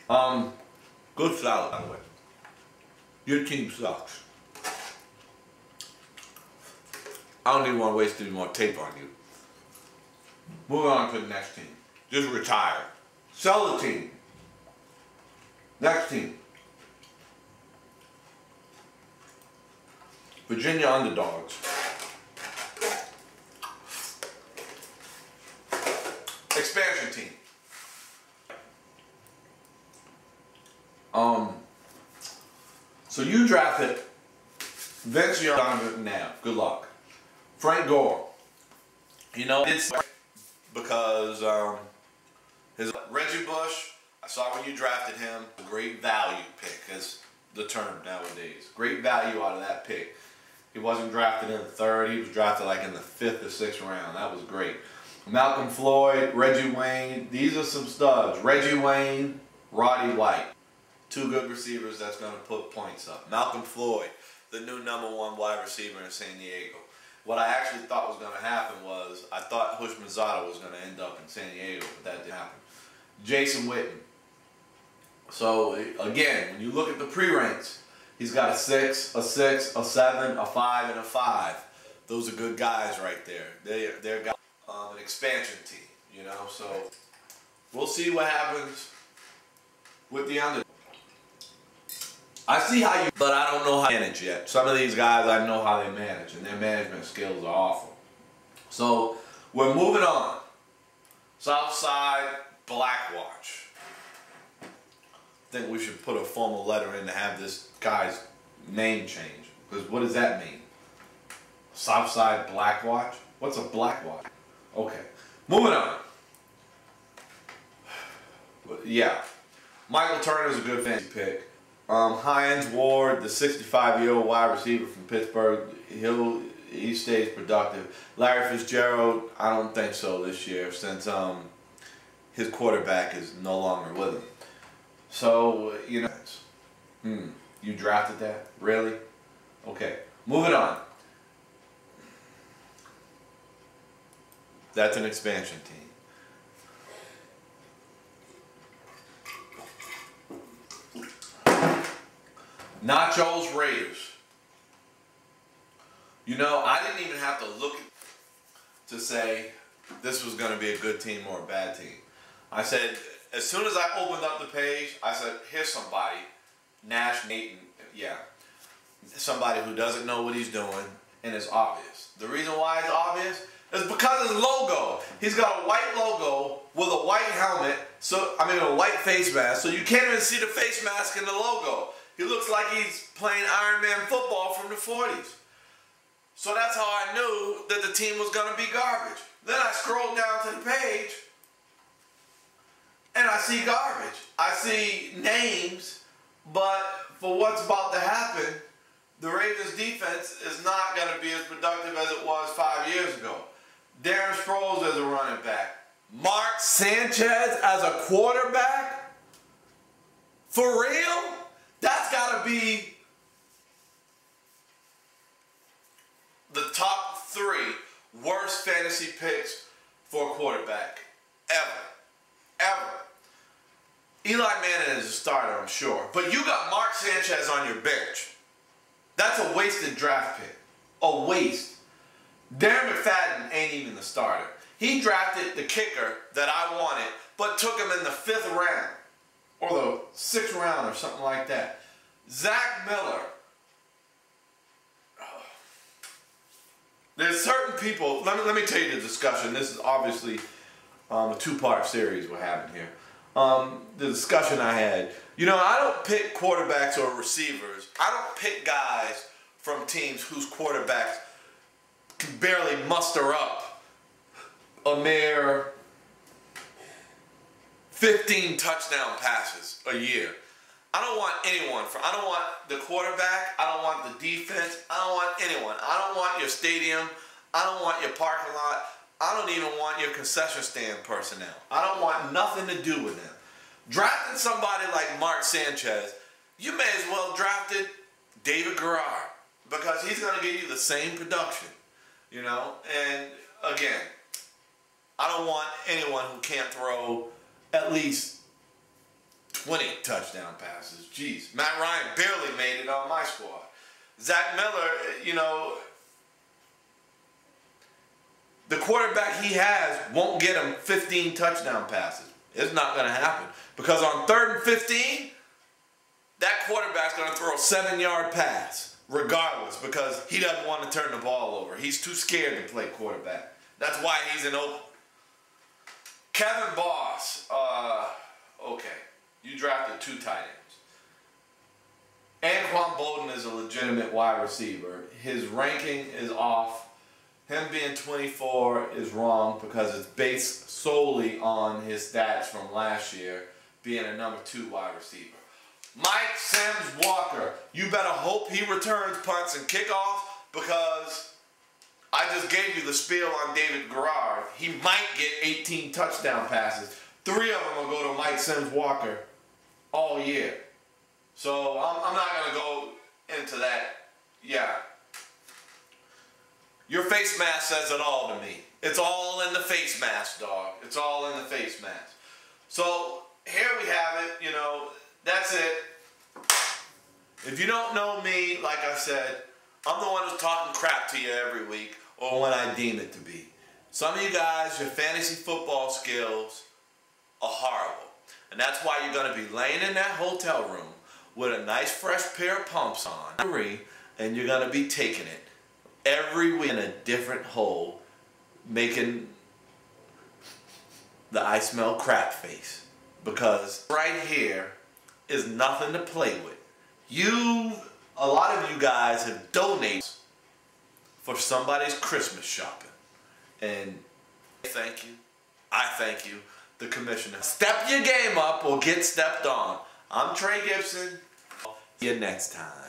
Good salad, by the way. Your team sucks. I don't even want to waste any more tape on you. Moving on to the next team. Just retire. Sell the team. Next team. Virginia Underdogs. Expansion team. So you drafted Vince Young, Donovan McNabb. Good luck. Frank Gore. You know, it's because his Reggie Bush, I saw when you drafted him, a great value pick is the term nowadays. Great value out of that pick. He wasn't drafted in the third, he was drafted like in the 5th or 6th round. That was great. Malcolm Floyd, Reggie Wayne, these are some studs. Reggie Wayne, Roddy White. 2 good receivers that's going to put points up. Malcolm Floyd, the new #1 wide receiver in San Diego. What I actually thought was going to happen was, I thought Houshmandzadeh was going to end up in San Diego, but that didn't happen. Jason Witten. So, again, when you look at the pre-ranks, he's got a 6, a 6, a 7, a 5, and a 5. Those are good guys right there. They're guys, an expansion team, you know. So, we'll see what happens with the Underdogs. I see how you, but I don't know how to manage yet. Some of these guys, I know how they manage, and their management skills are awful. So, we're moving on. Southside Blackwatch. I think we should put a formal letter in to have this guy's name changed. Because what does that mean? Southside Blackwatch? What's a Blackwatch? Okay. Moving on. Yeah. Michael Turner's a good fantasy pick. Hines Ward, the 65-year-old wide receiver from Pittsburgh, he stays productive. Larry Fitzgerald, I don't think so this year since his quarterback is no longer with him. So, you know, you drafted that? Really? Okay, moving on. That's an expansion team. Nachos Raiders. You know, I didn't even have to look to say this was going to be a good team or a bad team. I said, as soon as I opened up the page, I said, here's somebody, Nash Nathan, yeah, somebody who doesn't know what he's doing, and it's obvious. The reason why it's obvious is because of his logo. He's got a white logo with a white helmet, a white face mask, so you can't even see the face mask in the logo. He looks like he's playing Iron Man football from the 40s. So that's how I knew that the team was going to be garbage. Then I scrolled down to the page, and I see garbage. I see names, but for what's about to happen, the Ravens defense is not going to be as productive as it was 5 years ago. Darren Sproles as a running back. Mark Sanchez as a quarterback? For real? That's got to be the top 3 worst fantasy picks for a quarterback ever. Eli Manning is a starter, I'm sure. But you got Mark Sanchez on your bench. That's a wasted draft pick. A waste. Darren McFadden ain't even the starter. He drafted the kicker that I wanted, but took him in the 5th round. Or the 6th round or something like that. Zach Miller. There's certain people, let me tell you the discussion. This is obviously a 2-part series we're having here. The discussion I had. You know, I don't pick quarterbacks or receivers. I don't pick guys from teams whose quarterbacks can barely muster up a mere 15 touchdown passes a year. I don't want anyone I don't want the quarterback, I don't want the defense, I don't want anyone. I don't want your stadium, I don't want your parking lot, I don't even want your concession stand personnel. I don't want nothing to do with them. Drafting somebody like Mark Sanchez, you may as well drafted David Garrard because he's going to give you the same production, you know? And again, I don't want anyone who can't throw at least 20 touchdown passes. Jeez. Matt Ryan barely made it on my squad. Zach Miller, you know, the quarterback he has won't get him 15 touchdown passes. It's not going to happen. Because on 3rd and 15, that quarterback's going to throw a 7-yard pass, regardless, because he doesn't want to turn the ball over. He's too scared to play quarterback. That's why he's in Oakland. Kevin Boss, okay, you drafted 2 tight ends. Anquan Bolden is a legitimate wide receiver. His ranking is off. Him being 24 is wrong because it's based solely on his stats from last year being a number 2 wide receiver. Mike Sims Walker, you better hope he returns punts and kickoffs because I just gave you the spiel on David Garrard. He might get 18 touchdown passes. 3 of them will go to Mike Sims Walker all year. So I'm not going to go into that. Yeah. Your face mask says it all to me. It's all in the face mask, dog. It's all in the face mask. So here we have it, you know, that's it. If you don't know me, like I said, I'm the one who's talking crap to you every week, or when I deem it to be. Some of you guys, your fantasy football skills are horrible. And that's why you're going to be laying in that hotel room with a nice fresh pair of pumps on, and you're going to be taking it every week in a different hole, making the I smell crap face. Because right here is nothing to play with. A lot of you guys have donated for somebody's Christmas shopping. And thank you. I thank you, the commissioner. Step your game up or get stepped on. I'm Trey Gibson. See you next time.